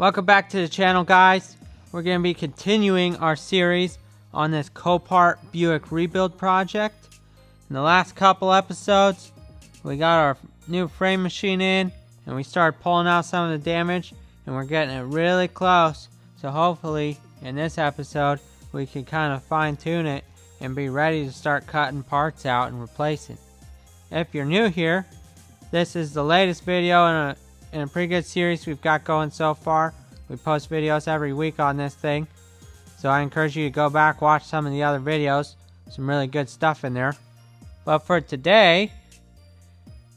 Welcome back to the channel, guys. We're going to be continuing our series on this Copart Buick rebuild project. In the last couple episodes, we got our new frame machine in and we started pulling out some of the damage, and we're getting it really close. So hopefully in this episode we can kind of fine tune it and be ready to start cutting parts out and replacing. If you're new here, this is the latest video in a pretty good series we've got going so far. We post videos every week on this thing, so I encourage you to go back, watch some of the other videos. Some really good stuff in there. But for today,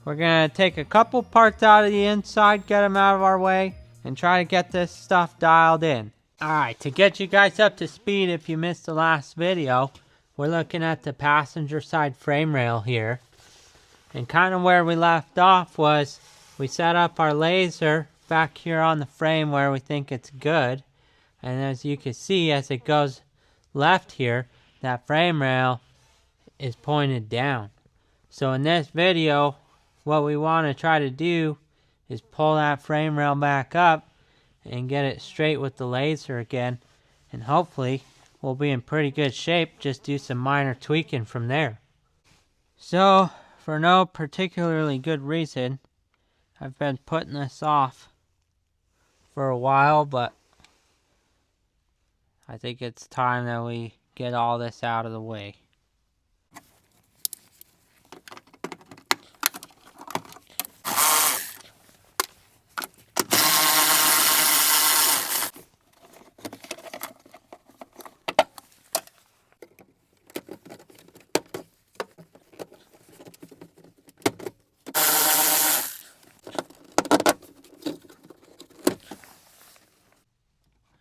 we're going to take a couple parts out of the inside, get them out of our way, and try to get this stuff dialed in. Alright, to get you guys up to speed if you missed the last video, we're looking at the passenger side frame rail here. And kind of where we left off was we set up our laser back here on the frame where we think it's good. And as you can see, as it goes left here, that frame rail is pointed down. So in this video, what we want to try to do is pull that frame rail back up and get it straight with the laser again. And hopefully we'll be in pretty good shape, just do some minor tweaking from there. So, for no particularly good reason, I've been putting this off for a while, but I think it's time that we get all this out of the way.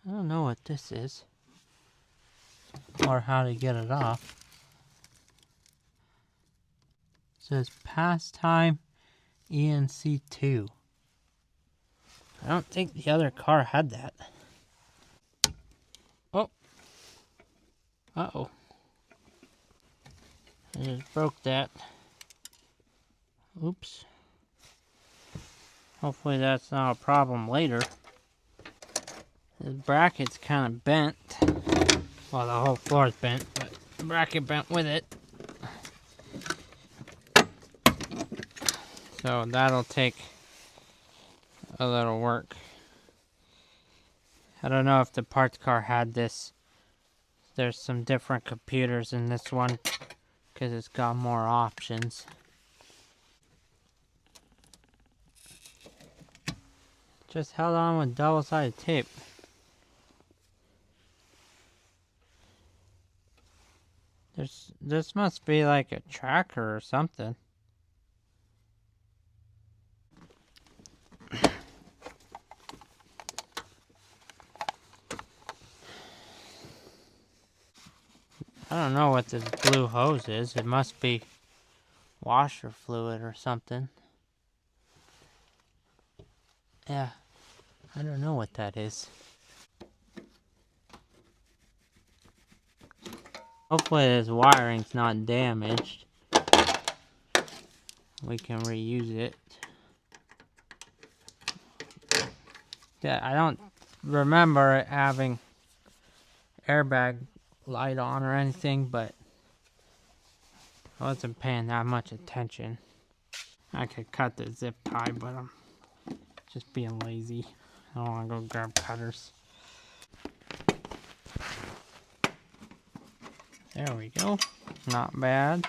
I don't know what this is or how to get it off. It says Pastime ENC2. I don't think the other car had that. Oh. Uh-oh. I just broke that. Oops. Hopefully that's not a problem later. The bracket's kind of bent. Well, the whole floor is bent, but the bracket bent with it. So that'll take a little work. I don't know if the parts car had this. There's some different computers in this one because it's got more options. Just held on with double-sided tape. This must be like a tracker or something. I don't know what this blue hose is. It must be washer fluid or something. Yeah, I don't know what that is. Hopefully this wiring's not damaged. We can reuse it. Yeah, I don't remember it having airbag light on or anything, but I wasn't paying that much attention. I could cut the zip tie, but I'm just being lazy. I don't want to go grab cutters. There we go. Not bad.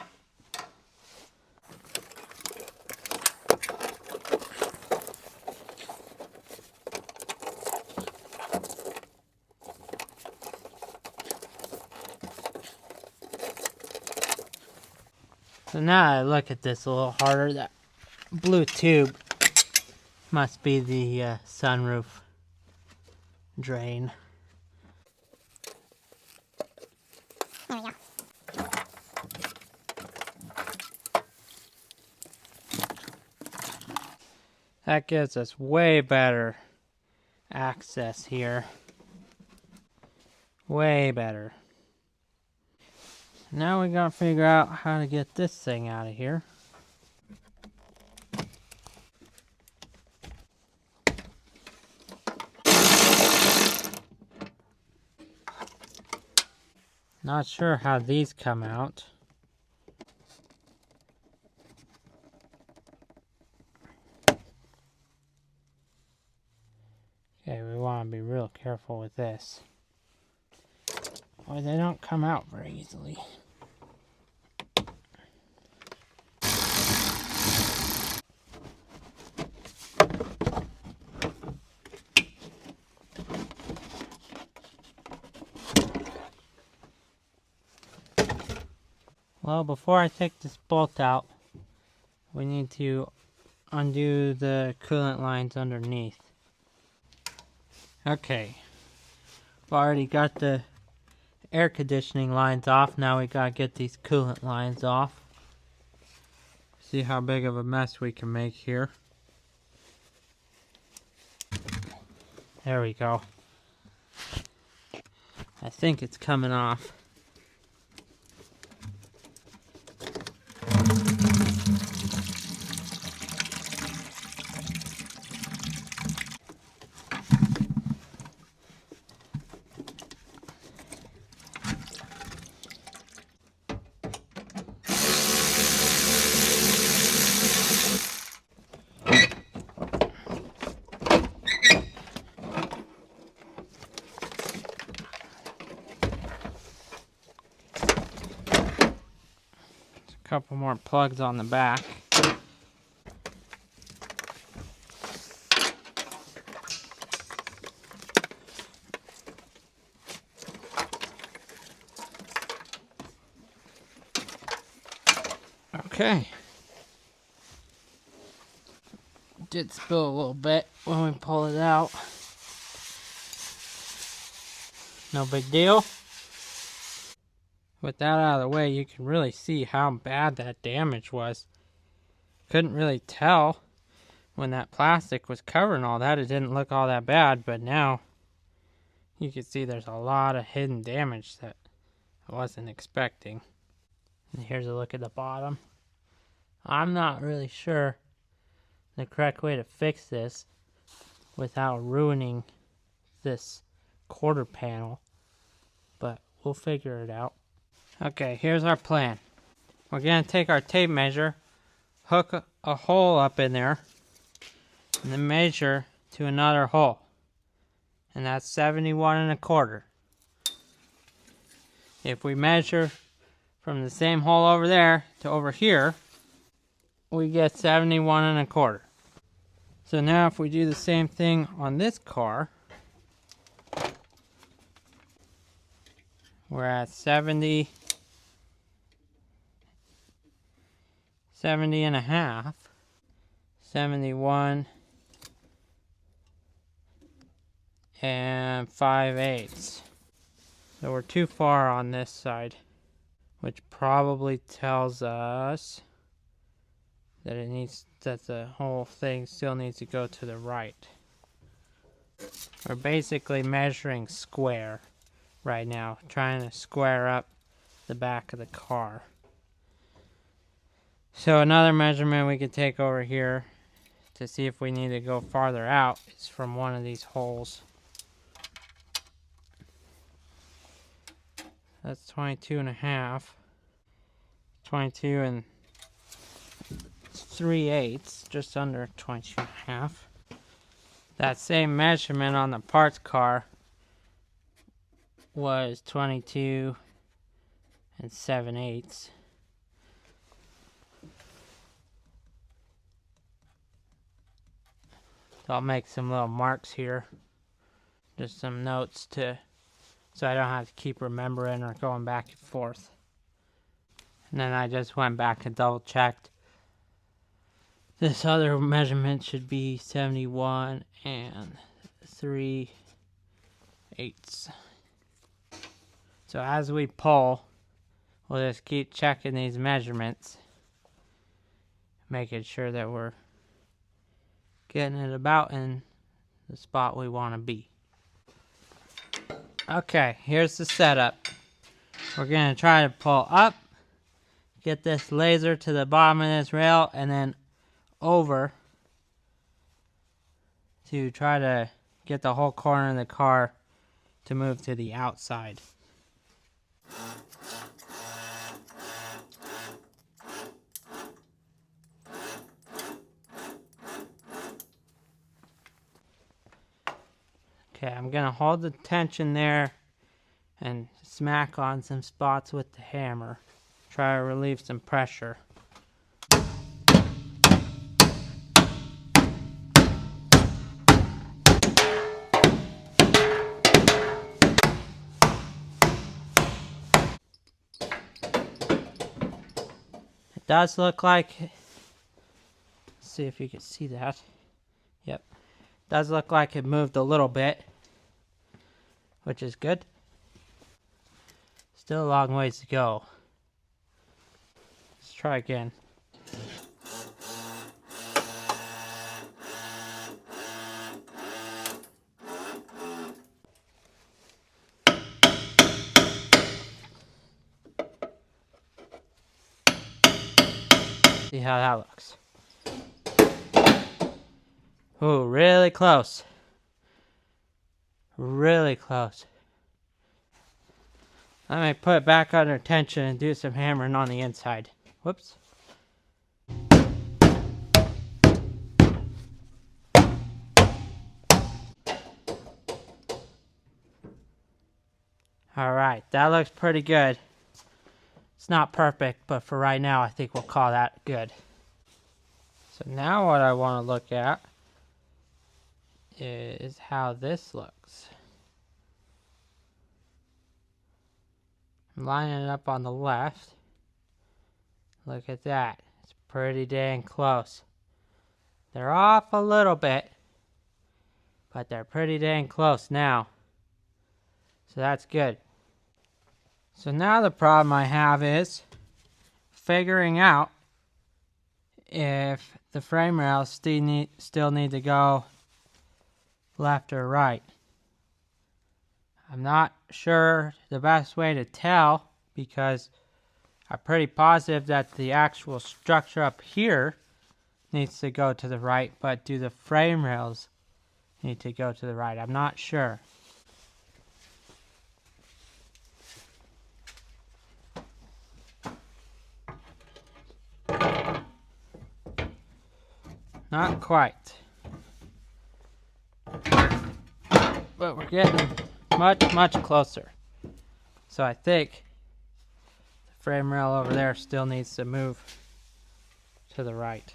So now I look at this a little harder. That blue tube must be the sunroof drain. There we go. That gives us way better access here. Way better. Now we gotta figure out how to get this thing out of here. Not sure how these come out. Okay, we want to be real careful with this. Or they don't come out very easily. Well, before I take this bolt out, we need to undo the coolant lines underneath. Okay, we've already got the air conditioning lines off. Now we gotta get these coolant lines off. See how big of a mess we can make here. There we go. I think it's coming off. Couple more plugs on the back. Okay. Did spill a little bit when we pull it out. No big deal. With that out of the way, you can really see how bad that damage was. Couldn't really tell when that plastic was covering all that. It didn't look all that bad, but now you can see there's a lot of hidden damage that I wasn't expecting. And here's a look at the bottom. I'm not really sure the correct way to fix this without ruining this quarter panel, but we'll figure it out. Okay, here's our plan. We're going to take our tape measure, hook a hole up in there, and then measure to another hole. And that's 71 1/4. If we measure from the same hole over there to over here, we get 71 1/4. So now if we do the same thing on this car, we're at 70 1/2, 71 5/8. So we're too far on this side, which probably tells us that that the whole thing still needs to go to the right. We're basically measuring square right now, trying to square up the back of the car. So another measurement we could take over here to see if we need to go farther out is from one of these holes. That's 22 1/2. 22 3/8, just under 22 1/2. That same measurement on the parts car was 22 7/8. So I'll make some little marks here, just some notes so I don't have to keep remembering or going back and forth. And then I just went back and double checked. This other measurement should be 71 3/8. So as we pull, we'll just keep checking these measurements, making sure that we're getting it about in the spot we want to be. Okay, here's the setup. We're going to try to pull up, get this laser to the bottom of this rail, and then over to try to get the whole corner of the car to move to the outside. Okay, I'm gonna hold the tension there and smack on some spots with the hammer. Try to relieve some pressure. It does look like, let's see if you can see that. Yep, does look like it moved a little bit, which is good. Still a long ways to go. Let's try again. See how that looks. Ooh, really close. Really close. Let me put it back under tension and do some hammering on the inside. Whoops. Alright, that looks pretty good. It's not perfect, but for right now, I think we'll call that good. So now what I want to look at is how this looks. I'm lining it up on the left. Look at that. It's pretty dang close. They're off a little bit, but they're pretty dang close now. So that's good. So now the problem I have is figuring out if the frame rails still need to go left or right. I'm not sure the best way to tell because I'm pretty positive that the actual structure up here needs to go to the right, but do the frame rails need to go to the right? I'm not sure. Not quite. But we're getting much closer. So I think the frame rail over there still needs to move to the right.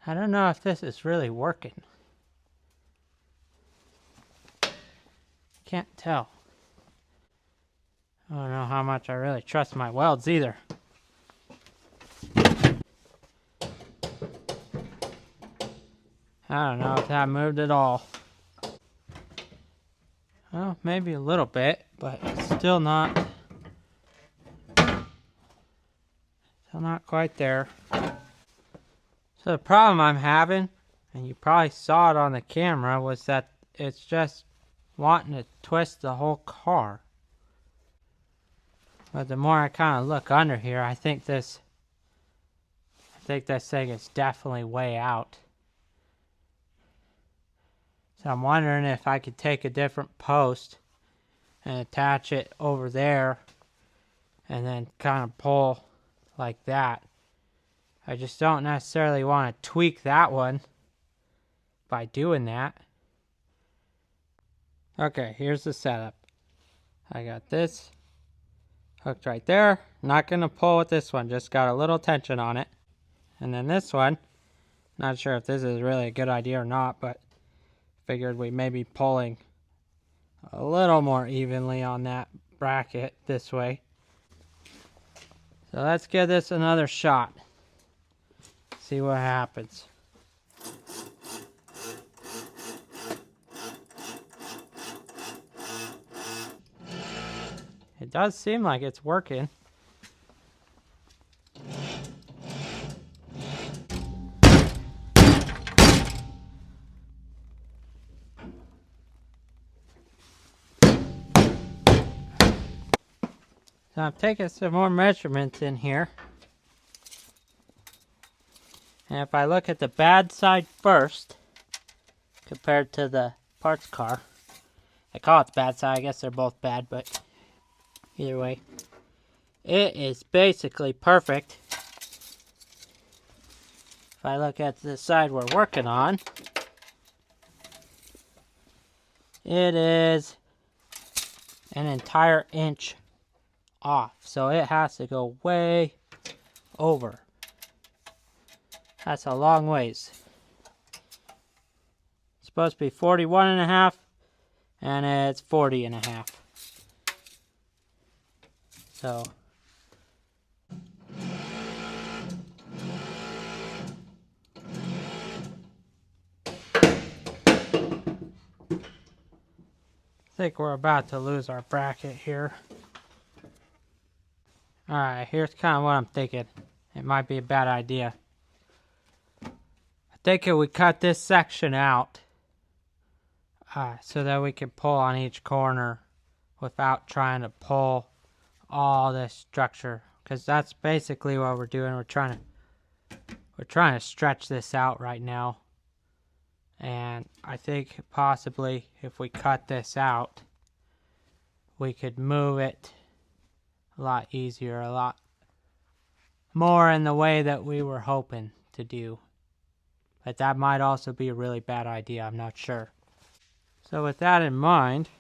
I don't know if this is really working. Can't tell. I don't know how much I really trust my welds either. I don't know if that moved at all. Well, maybe a little bit, but still not quite there. So the problem I'm having, and you probably saw it on the camera, was that it's just wanting to twist the whole car. But the more I kind of look under here, I think this thing is definitely way out. So I'm wondering if I could take a different post and attach it over there and then kind of pull like that. I just don't necessarily want to tweak that one by doing that. Okay, here's the setup. I got this hooked right there. Not going to pull with this one, just got a little tension on it. And then this one, not sure if this is really a good idea or not, but figured we may be pulling a little more evenly on that bracket this way. So let's give this another shot. See what happens. It does seem like it's working. So I'm taking some more measurements in here. And if I look at the bad side first, compared to the parts car, I call it the bad side, I guess they're both bad, but either way, it is basically perfect. If I look at the side we're working on, it is an entire inch off, so it has to go way over. That's a long ways. It's supposed to be 41.5, and it's 40.5. So I think we're about to lose our bracket here. Alright, here's kind of what I'm thinking. It might be a bad idea. I think if we cut this section out, so that we can pull on each corner without trying to pull all this structure. Because that's basically what we're doing. We're trying to stretch this out right now. And I think possibly if we cut this out, we could move it a lot easier, a lot more in the way that we were hoping to do. But that might also be a really bad idea, I'm not sure. So with that in mind,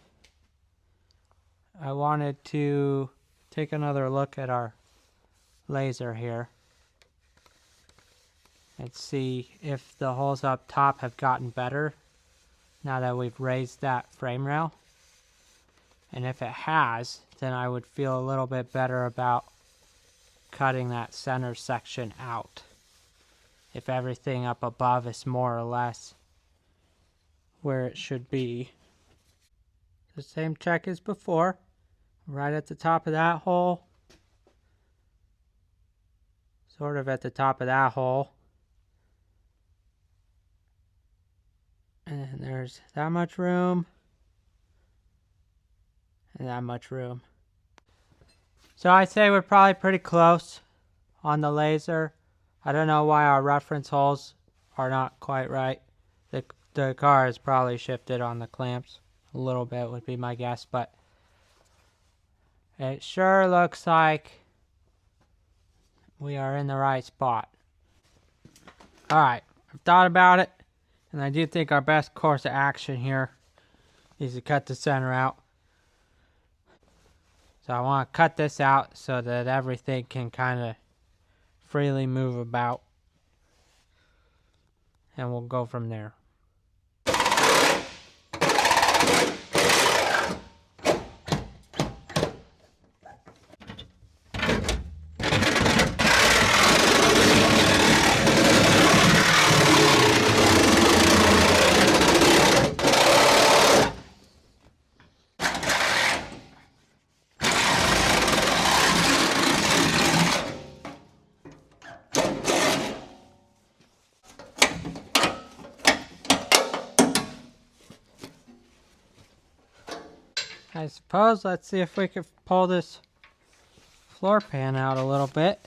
I wanted to take another look at our laser here and see if the holes up top have gotten better now that we've raised that frame rail. And if it has, then I would feel a little bit better about cutting that center section out. If everything up above is more or less where it should be. The same check as before, right at the top of that hole, sort of at the top of that hole. And there's that much room, and that much room. So I'd say we're probably pretty close on the laser. I don't know why our reference holes are not quite right. The car is probably shifted on the clamps a little bit would be my guess, but it sure looks like we are in the right spot. Alright, I've thought about it. And I do think our best course of action here is to cut the center out. So I want to cut this out so that everything can kind of freely move about. And we'll go from there. I suppose let's see if we can pull this floor pan out a little bit.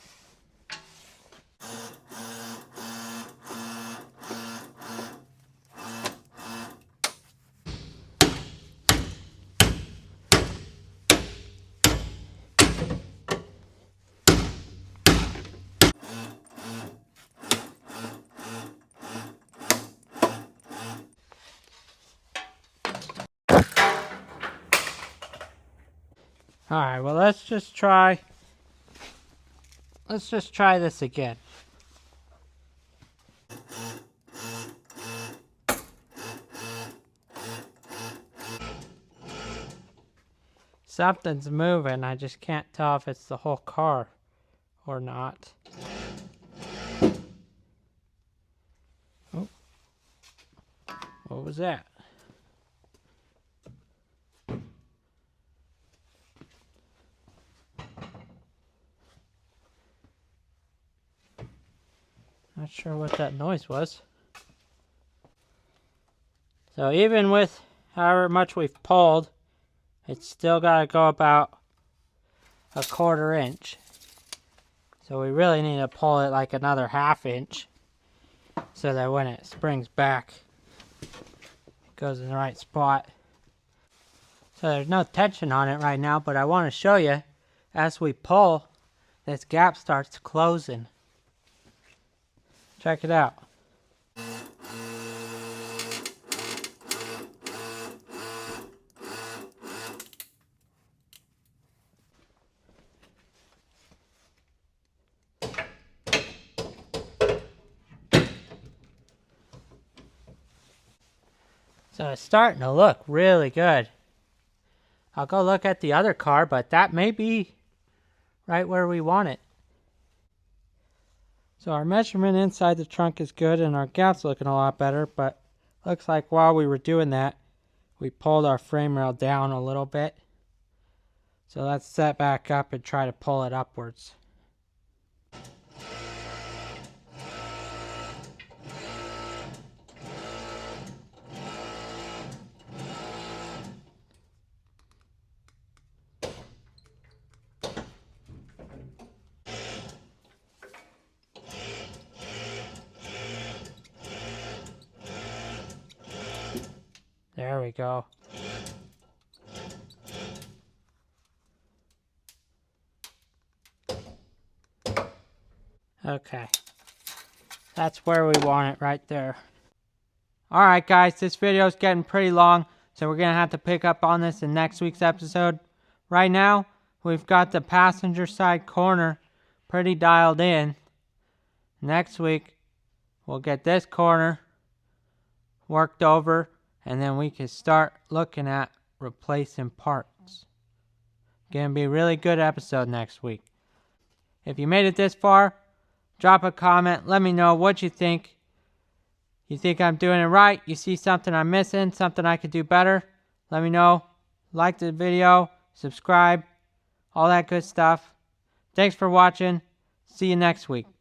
Alright, well let's just try this again. Something's moving, I just can't tell if it's the whole car or not. Oh. What was that? Not sure what that noise was. So even with however much we've pulled, it's still got to go about a 1/4 inch. So we really need to pull it like another 1/2 inch so that when it springs back, it goes in the right spot. So there's no tension on it right now, but I want to show you as we pull, this gap starts closing. Check it out. So it's starting to look really good. I'll go look at the other car, but that may be right where we want it. So our measurement inside the trunk is good and our gap's looking a lot better, but looks like while we were doing that, we pulled our frame rail down a little bit. So let's set back up and try to pull it upwards. There we go. Okay. That's where we want it, right there. Alright guys, this video is getting pretty long, so we're going to have to pick up on this in next week's episode. Right now, we've got the passenger side corner pretty dialed in. Next week, we'll get this corner worked over, and then we can start looking at replacing parts. Gonna be a really good episode next week. If you made it this far, drop a comment. Let me know what you think. You think I'm doing it right? You see something I'm missing? Something I could do better? Let me know. Like the video. Subscribe. All that good stuff. Thanks for watching. See you next week.